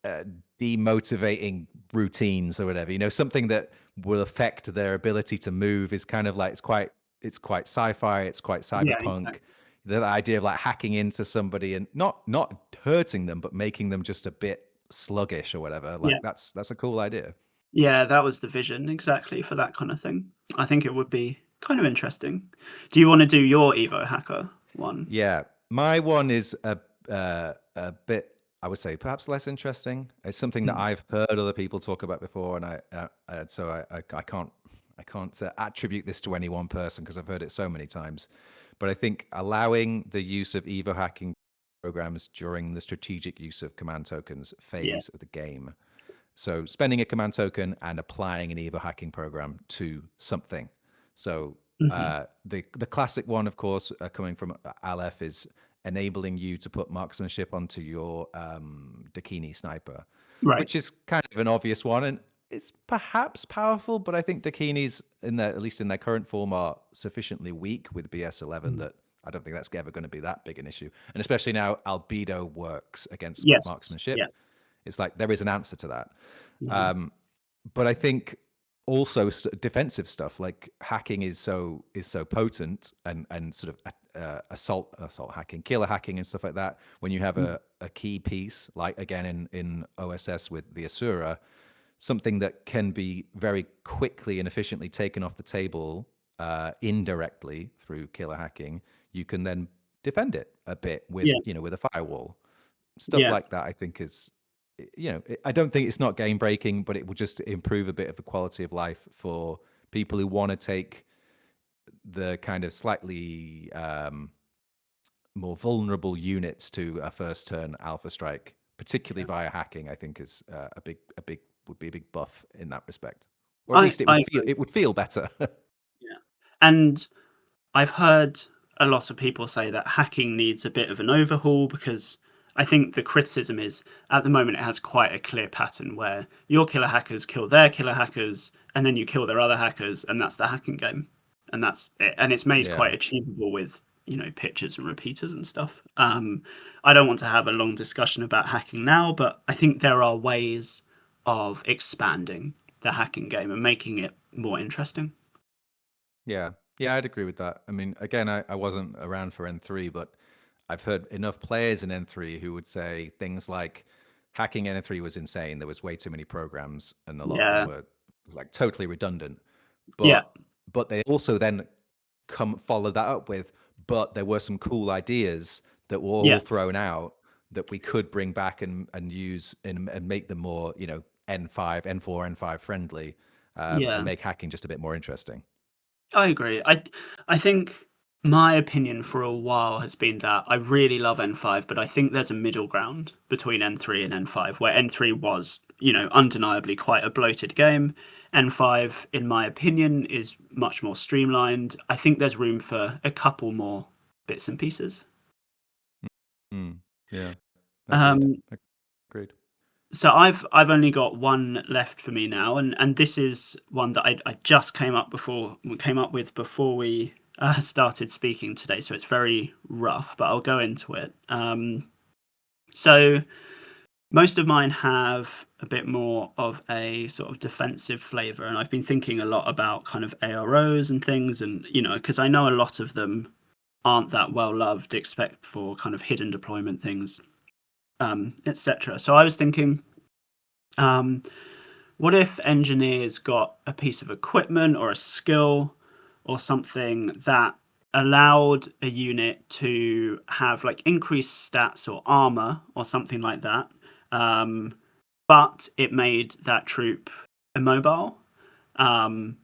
uh, demotivating routines or whatever. Something that will affect their ability to move is kind of like it's quite sci-fi, it's quite yeah, cyberpunk. exactly. The idea of like hacking into somebody and not hurting them, but making them just a bit sluggish or whatever. Yeah. Like that's a cool idea. Yeah, that was the vision exactly for that kind of thing. I think it would be kind of interesting. Do you want to do your Evo hacker one? Yeah, my one is a bit, I would say, perhaps less interesting. It's something that Mm, I've heard other people talk about before, and I can't attribute this to any one person because I've heard it so many times. But I think allowing the use of Evo hacking programs during the strategic use of command tokens yeah. phase of the game. So spending a command token and applying an Evo hacking program to something. So Mhm. the classic one, of course, coming from Aleph, is enabling you to put marksmanship onto your Dakini sniper. Right. which is kind of an obvious one, and it's perhaps powerful, but I think Dakinis, at least in their current form, are sufficiently weak with BS11 Mm. that I don't think that's ever going to be that big an issue. And especially now, albedo works against Yes. marksmanship. Yeah. It's like there is an answer to that. Mhm. But I think also defensive stuff like hacking is so potent, and sort of assault hacking, killer hacking, and stuff like that. When you have Mm. a key piece, like again in OSS with the Asura, something that can be very quickly and efficiently taken off the table indirectly through killer hacking, you can then defend it a bit with Yeah. with a firewall. Stuff Yeah. like that, I think is, I don't think it's not game breaking, but it will just improve a bit of the quality of life for people who want to take the kind of slightly more vulnerable units to a first turn alpha strike, particularly Yeah. via hacking. I think is a big would be a big buff in that respect, or at I least it I would feel agree. it would feel better. Yeah. And I've heard a lot of people say that hacking needs a bit of an overhaul because I think the criticism is at the moment it has quite a clear pattern where your killer hackers kill their killer hackers and then you kill their other hackers and that's the hacking game. And that's it. And it's made Yeah, quite achievable with, pitches and repeaters and stuff. I don't want to have a long discussion about hacking now, but I think there are ways of expanding the hacking game and making it more interesting. yeah, yeah. I'd agree with that. I mean, again, I wasn't around for N3, but I've heard enough players in N3 who would say things like hacking N3 was insane. There was way too many programs, and a lot of them Yeah. were like totally redundant. Yeah. But they also then come follow that up with, but there were some cool ideas that were all Yeah. thrown out that we could bring back and use and make them more, N5, N4, N5 friendly, and Yeah. make hacking just a bit more interesting. I agree. I think my opinion for a while has been that I really love N5, but I think there's a middle ground between N3 and N5, where N3 was, undeniably quite a bloated game. N5, in my opinion, is much more streamlined. I think there's room for a couple more bits and pieces. Mm, yeah, agreed. Um, Agreed. so I've only got one left for me now, and this is one that I just came up with before we started speaking today. So it's very rough, but I'll go into it. So most of mine have a bit more of a sort of defensive flavor, and I've been thinking a lot about kind of AROs and things, and because I know a lot of them aren't that well loved, except for kind of hidden deployment things, etc. So I was thinking. Um, what if engineers got a piece of equipment or a skill or something that allowed a unit to have like increased stats or armor or something like that, um, but it made that troop immobile? Um,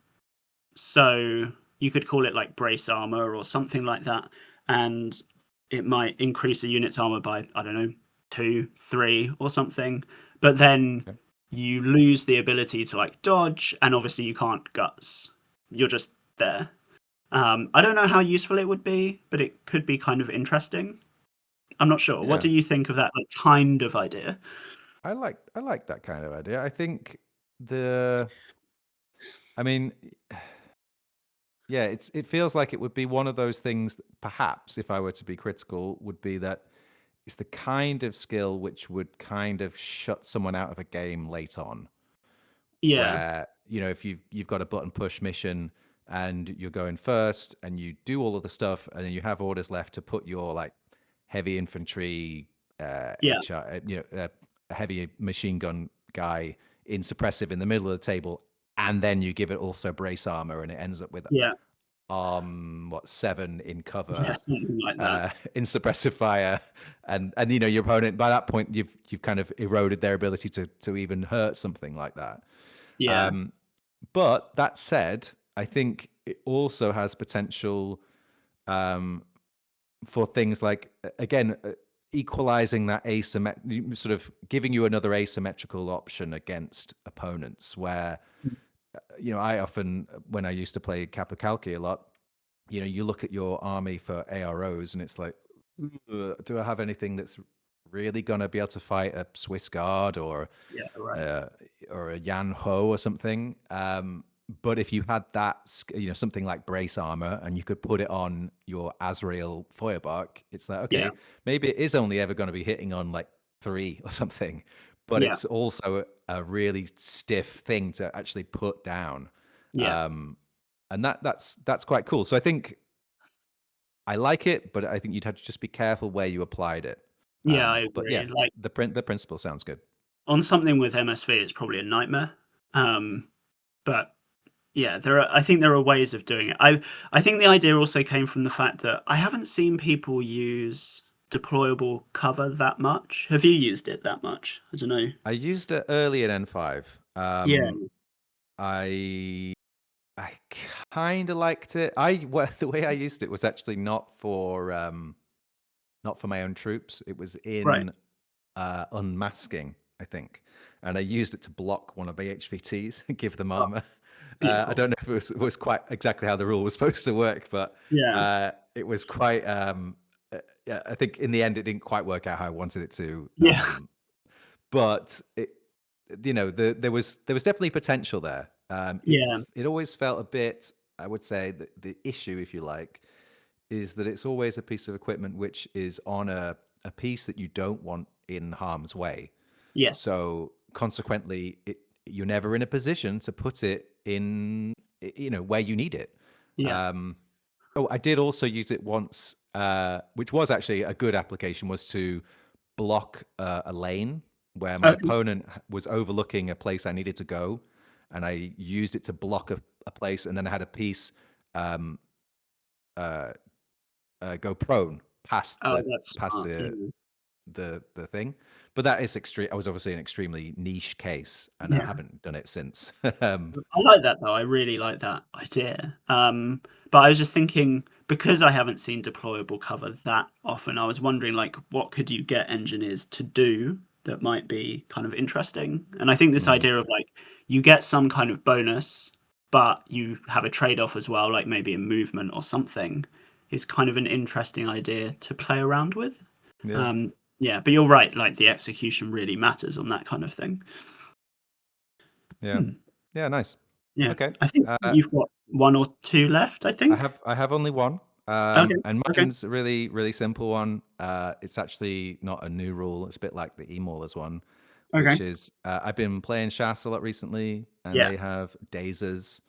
so you could call it like brace armor or something like that, and it might increase a unit's armor by, I don't know, 2, 3 or something. But then Okay. you lose the ability to like dodge, and obviously you can't guts. You're just there. I don't know how useful it would be, but it could be kind of interesting. I'm not sure. What Yeah, do you think of that like, kind of idea? I like that kind of idea. I think the, I mean, yeah, it feels like it would be one of those things that perhaps, if I were to be critical, would be that it's the kind of skill which would kind of shut someone out of a game late on, Yeah, where, if you've got a button push mission and you're going first and you do all of the stuff and then you have orders left to put your like heavy infantry yeah, a heavy machine gun guy in suppressive in the middle of the table, and then you give it also brace armor and it ends up with yeah, 7 in yeah, cover, something like that. in suppressive fire, and your opponent, by that point you've kind of eroded their ability to even hurt something like that. Yeah, um but that said, I think it also has potential, um for things like, again, equalizing that sort of giving you another asymmetrical option against opponents, where I often, when I used to play Capitalki a lot, you look at your army for AROs and it's like, "Ugh, do I have anything that's really gonna be able to fight a Swiss Guard Yeah, right. uh, or a Yan Ho or something. But if you had that, something like brace armor, and you could put it on your Azrael Feuerbark, it's like, Yeah, okay, maybe it is only ever going to be hitting on like 3 or something, but yeah, it's also a really stiff thing to actually put down. yeah, Um, and that's quite cool. So I think I like it, but I think you'd have to just be careful where you applied it. yeah. I But agree. yeah, Like the principle sounds good. on something with MSV, it's probably a nightmare. Um, but yeah, I think there are ways of doing it. I think the idea also came from the fact that I haven't seen people use deployable cover that much. Have you used it that much? I don't know. I used it early in N5. Yeah. I I kind of liked it. The way I used it was actually not for my own troops. It was Right. in unmasking, I think, and I used it to block one of the HVTs and give them Oh, armor. I beautiful. don't know if it was quite exactly how the rule was supposed to work, but Yeah. it was quite. Yeah, I think in the end it didn't quite work out how I wanted it to. Yeah. But there was definitely potential there. Yeah. It always felt a bit, I would say, the issue, if you like, is that it's always a piece of equipment which is on a piece that you don't want in harm's way. Yes. So consequently, you're never in a position to put it in, where you need it. Yeah. Um, oh, I did also use it once, which was actually a good application, was to block a lane where my Okay. opponent was overlooking a place I needed to go, and I used it to block a place, and then I had a piece um, uh, go prone past Oh, the that's past smart. the Yeah. the thing. But that is extreme. I was obviously an extremely niche case, and I Yeah. haven't done it since. I like that though. I really like that idea. But I was just thinking because I haven't seen deployable cover that often, I was wondering like what could you get engineers to do that might be kind of interesting. And I think this Mm, idea of like you get some kind of bonus, but you have a trade-off as well, like maybe a movement or something, is kind of an interesting idea to play around with. yeah, Um, yeah, but you're right, like the execution really matters on that kind of thing. yeah, Hmm. yeah. Nice. Yeah, Okay. I think you've got one or two left, I I think. have only one, Okay, and okay, mine's a really really simple one. It's actually not a new rule. It's a bit like the Emaulers one, which okay. is I've been playing Shas a lot recently, and Yeah, they have Dazers,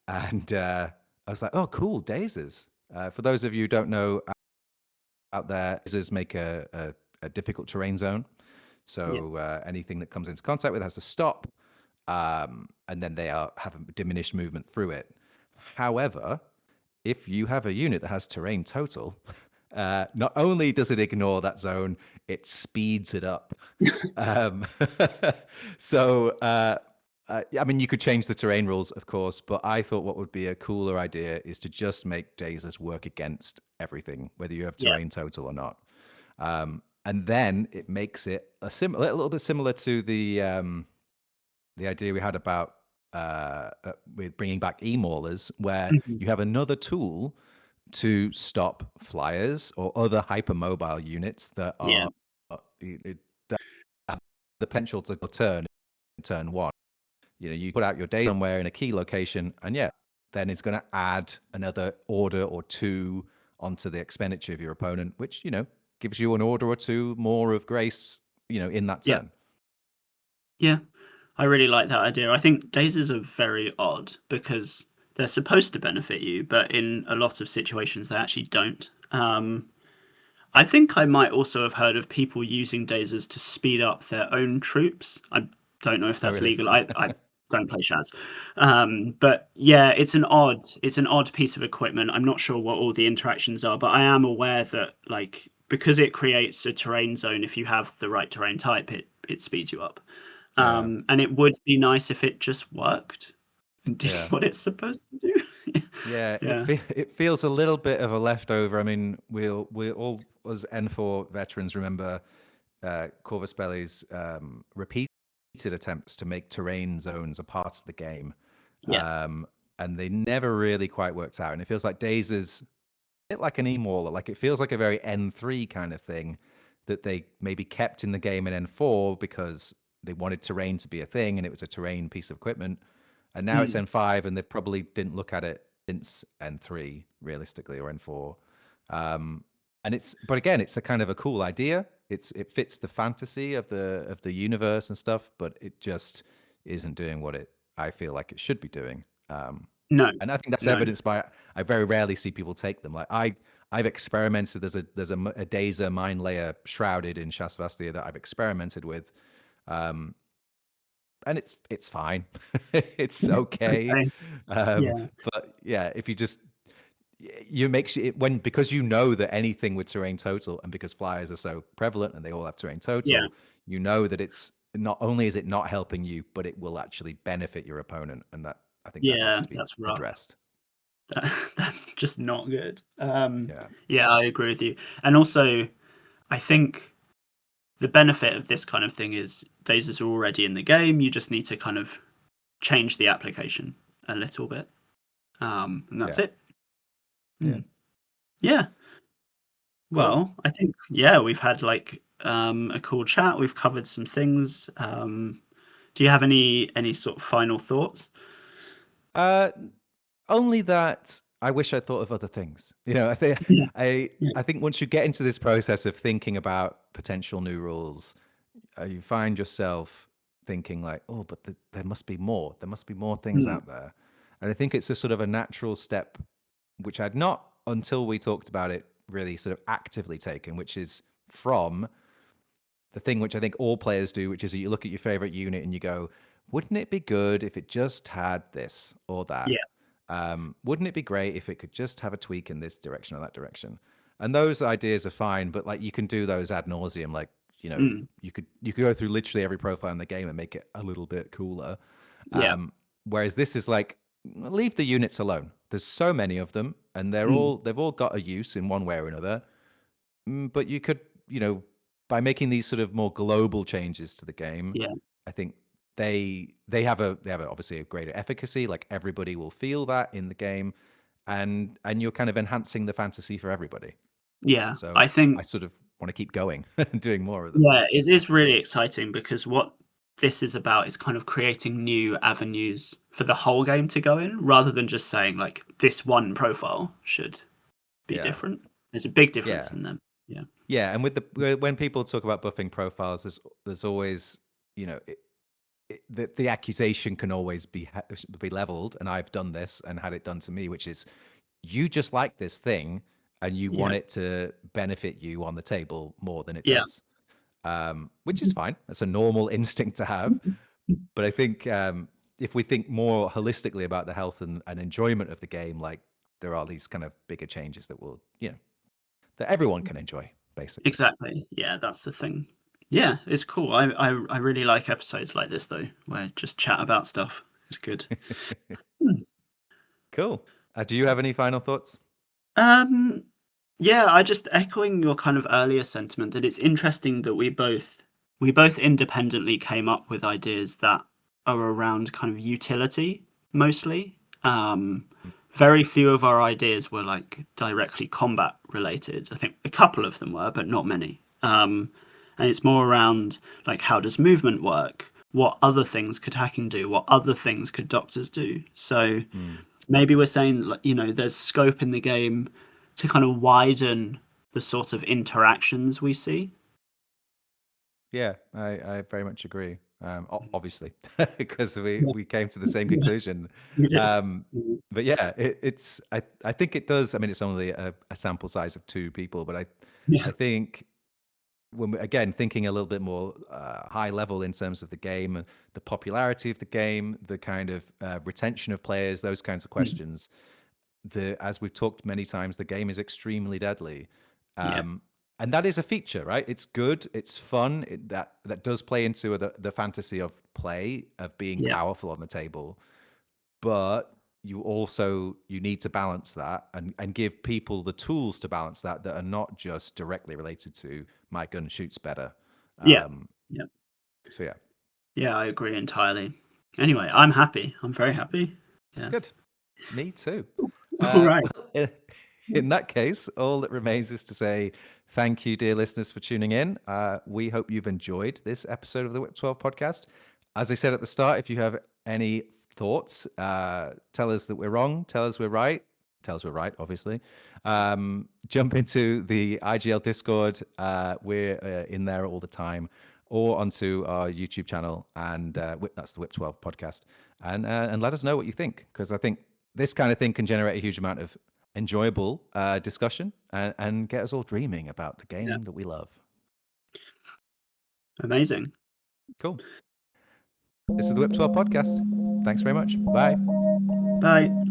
and I was like, oh, cool, Dazers. For those of you who don't know out there, Dazers make a difficult terrain zone, yeah, so anything that comes into contact with has to stop, and then have a diminished movement through it. However, if you have a unit that has terrain total, not only does it ignore that zone, it speeds it up. Um, so, I mean, you could change the terrain rules, of course, but I thought what would be a cooler idea is to just make Dazers work against everything, whether you have yeah, terrain total or not. And then it makes it a little bit similar to the idea we had about with bringing back e-maulers, where mhm, you have another tool to stop flyers or other hypermobile units that yeah, are that have the potential to turn in turn one. You put out your data somewhere in a key location, and yeah, then it's going to add another order or two onto the expenditure of your opponent, which gives you an order or two more of grace, in that yeah, turn. yeah. I really like that idea. I think daisies are very odd because they're supposed to benefit you, but in a lot of situations they actually don't. I think I might also have heard of people using daisies to speed up their own troops. I don't know if Oh, that's really? legal. I don't play Shaz. But yeah, it's an odd piece of equipment. I'm not sure what all the interactions are, but I am aware that like because it creates a terrain zone, if you have the right terrain type, it speeds you up. Yeah. And it would be nice if it just worked and did Yeah. what it's supposed to do. Yeah, Yeah. it feels a little bit of a leftover. I mean, we all as N4 veterans remember Corvus Belli's repeated attempts to make terrain zones a part of the game, Yeah. um, and they never really quite worked out. And it feels like Days is a bit like an E-Mauler. Like it feels like a very N3 kind of thing that they maybe kept in the game in N4 because they wanted terrain to be a thing and it was a terrain piece of equipment. And now it's Mm. N5 and they probably didn't look at it since N3 realistically, or N4. And but again, it's a kind of a cool idea. It fits the fantasy of the universe and stuff, but it just isn't doing what I feel like it should be doing. No, And I think that's no. evidenced by I very rarely see people take them. Like I've experimented. There's a Dazer mine layer shrouded in Shasvastia that I've experimented with, and it's fine. It's okay. Okay. Yeah. But yeah, if you just you make sure because you know that anything with terrain total, and because flyers are so prevalent and they all have terrain Yeah. total, you know that it's not only is it not helping you, but it will actually benefit your opponent, and that I think that needs Yeah, to be that's rough. addressed. That's just not good. Yeah. Yeah, I agree with you. And also, I think the benefit of this kind of thing is Dazers are already in the game. You just need to kind of change the application a little bit, and that's Yeah. it. Yeah. Yeah. Cool. Well, I think we've had like a cool chat. We've covered some things. Do you have any sort of final thoughts? Only that I wish I thought of other things. I think Yeah. I think once you get into this process of thinking about potential new rules, you find yourself thinking like, oh, but there must be more. There must be more things Mm. out there. And I think it's a sort of a natural step, which I'd not until we talked about it really sort of actively taken, which is from the thing which I think all players do, which is you look at your favorite unit and you go, wouldn't it be good if it just had this or that? Yeah. Wouldn't it be great if it could just have a tweak in this direction or that direction? And those ideas are fine, but like you can do those ad nauseum. Like Mm. you could go through literally every profile in the game and make it a little bit cooler. Yeah. Whereas this is like leave the units alone. There's so many of them, and they've all got a use in one way or another. But you could by making these sort of more global changes to the game, Yeah. I think they have obviously a greater efficacy. Like everybody will feel that in the game, and you're kind of enhancing the fantasy for everybody. Yeah. So I think I sort of want to keep going and doing more of them. yeah, it is really exciting because what this is about is kind of creating new avenues for the whole game to go in, rather than just saying like this one profile should be Yeah. different. There's a big difference Yeah. in them. Yeah. Yeah, and when people talk about buffing profiles, there's always the accusation can always be leveled, and I've done this and had it done to me, which is you just like this thing and you Yeah. want it to benefit you on the table more than it Yeah. does, which is fine. That's a normal instinct to have. But I think if we think more holistically about the health and enjoyment of the game, like there are these kind of bigger changes that will, that everyone can enjoy, basically. Exactly. Yeah, that's the thing. Yeah, it's cool. I really like episodes like this though, where just chat about stuff. It's good. Cool. Do you have any final thoughts? Yeah, I just echoing your kind of earlier sentiment that it's interesting that we both independently came up with ideas that are around kind of utility mostly. Very few of our ideas were like directly combat related. I think a couple of them were, but not many. And it's more around like how does movement work? What other things could hacking do? What other things could doctors do? So maybe we're saying there's scope in the game to kind of widen the sort of interactions we see. Yeah, I very much agree. Obviously, because we came to the same conclusion. We did. But yeah, I think it does. I mean, it's only a sample size of 2 people, but Yeah. I think when again thinking a little bit more high level in terms of the game, the popularity of the game, the kind of retention of players, those kinds of questions. As we've talked many times, the game is extremely deadly. Yeah. And that is a feature, right? It's good, it's fun. That does play into the fantasy of play, of being Yeah. powerful on the table. But you need to balance that and give people the tools to balance that are not just directly related to my gun shoots better. Yeah. Yeah. So yeah. Yeah, I agree entirely. Anyway, I'm happy. I'm very happy. Yeah. Good. Me too. All right. Well, in that case, all that remains is to say Thank you, dear listeners, for tuning in. We hope you've enjoyed this episode of the Whip 12 podcast. As I said at the start, if you have any thoughts, tell us that we're wrong, tell us we're right. Tell us we're right, obviously. Jump into the IGL Discord. We're in there all the time, or onto our YouTube channel, and that's the Whip 12 podcast. And let us know what you think, because I think this kind of thing can generate a huge amount of enjoyable discussion and get us all dreaming about the game that we love. Amazing. Cool. This is the Whip 12 podcast. Thanks very much. Bye. Bye.